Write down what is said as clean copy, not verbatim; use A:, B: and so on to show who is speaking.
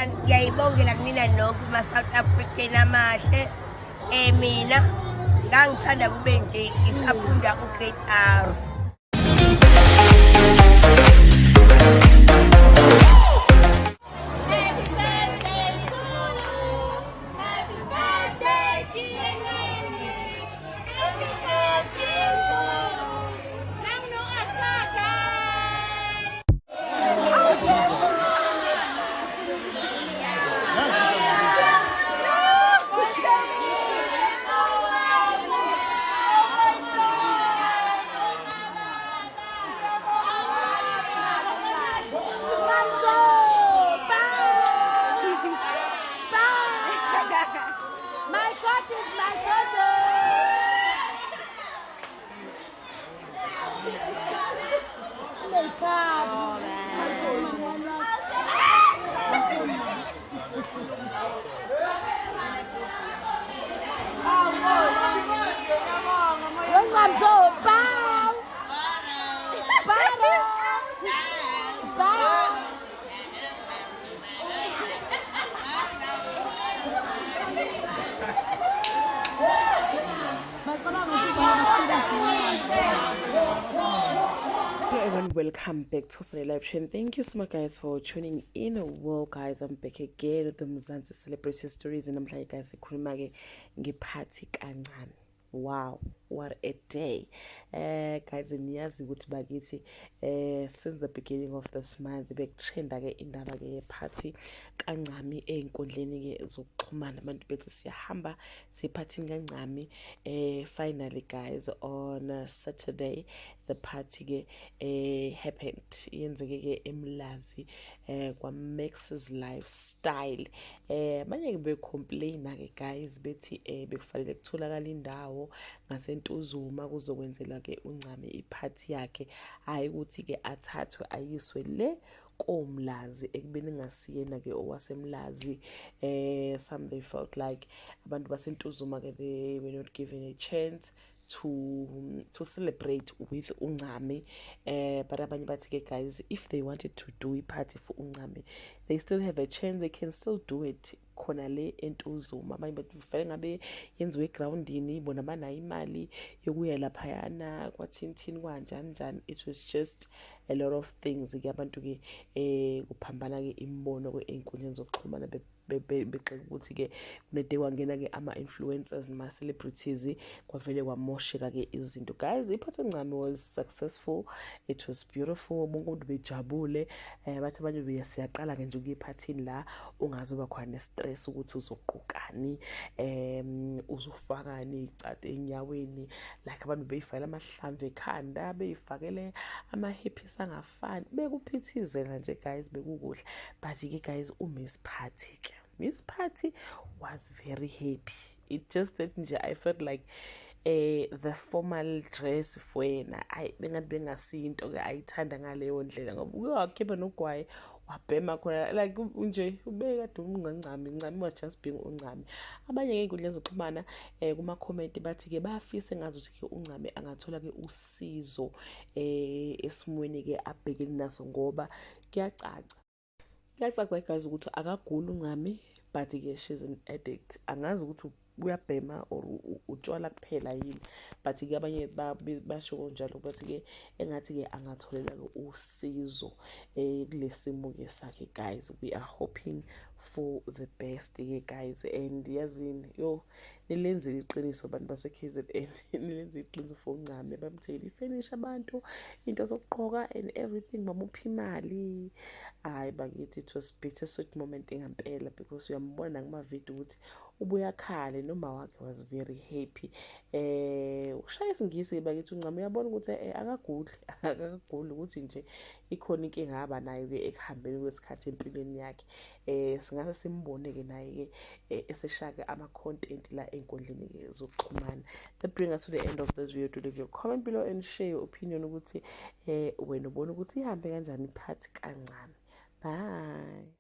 A: ngiyayibongela kunina nonke ma-South African amahle. Mina ngangithanda kube nje ngisafunda ugrade R.
B: Hello everyone, welcome back to Sunday Live Chain. Thank you so much guys for tuning in. Well guys, I'm back again with the Mzansi celebrity stories and I'm like guys ikhuluma ke ngephathi kancane. Wow, what a day. Guys, niyazi ukuthi bakithi since the beginning of this month bekutrenda ke indaba ke party kancami einkundleni ke zokuxhumana abantu bethi siyahamba siphathini kancami. Finally guys, on Saturday the party ke happened yenzeke ke eMlazi kwa Max's Lifestyle. Manje be complain ke guys bethi bekufanele kutholakala indawo ngaseNtuzuma kuzokwenzela ke uncame iphathi yakhe, hayi ukuthi ke athathwe ayiswe le koMlazi ekubeni ngasiyena ke owaseMlazi. Some they felt like abantu baseNtuzuma ke they were not given a chance to celebrate with uncame. But abanye bathi ke guys, if they wanted to do a party for uncame, they still have a chance, they can still do it khona le eNtuzuma. Abanye bathi kufanele ngabe yenziwe egroundini, bona banayo imali yokuya lapha yana kwathini kanjani njani. It was just a lot of things ke abantu ke kuphambana ke imbono ke einkundleni zokuxhumana bexela ukuthi ke kunede kwangena ke ama-influencers nama-celebrities kwavele kwamosheka ke izinto. Guys, iphathi encane was successful, it was beautiful, bonke umuntu bejabule. Bathi abanye beyasiyaqala ke nje ukuyiphathini la ungazoba khona stress ukuthi uzoqhukani, uzofakani icade enyaweni, like abantu beyifakela amahlamvu ekhanda, beyifakele ama-hippies angafani, bekuphithizela nje guys, bekukuhle. But ke guys, uMiss Party ke Miss Party was very happy. It just that nje I felt like the formal dress for yena bengathi bengasinto ke ayithanda ngaleyo ndlela ngoba uyakhipha nogwaye wabhema khona like nje ubekade ungancami was just being uncami. Abanye ngeinkundleni zokuxhumana kuma comment bathi ke bafise ngazuthi ke uncami angathola ke usizo esimweni ke abhekene naso ngoba kuyacaca guys ukuthi akagula uncami, but ke she's an addict. Angazi ukuthi uyabhema or utshwala kuphela yini, but ke abanye basho njalo bathi ke engathi ke angatholela ke usizo kulesimo ke sakhe. Guys, we are hoping for the best ke guys, and yazini yo nilenze iqiniso abantu base KZN nilenze iqiniso for uncame, bamtheli ifinish abantu into zokuqhoka and everything, bamupha imali. Hayi bakithi, it was bittersweet moment ngempela because uyambona ngama video ukuthi ubuya khale noma wakhe was very happy. Ushaya isingisi bakithi uncame, uyabona ukuthi akaguli ukuthi nje ikhona inkinga aba nayo ke ekuhambeni kwesikhathi empilweni yakhe. Singase simbone ke naye ke eseshaka ama content la enkundleni ke zokuxhumana. That brings us to the end of this video. To leave your comment below and share your opinion ukuthi wena ubona ukuthi ihambe kanjani iphathi kancane. Bye.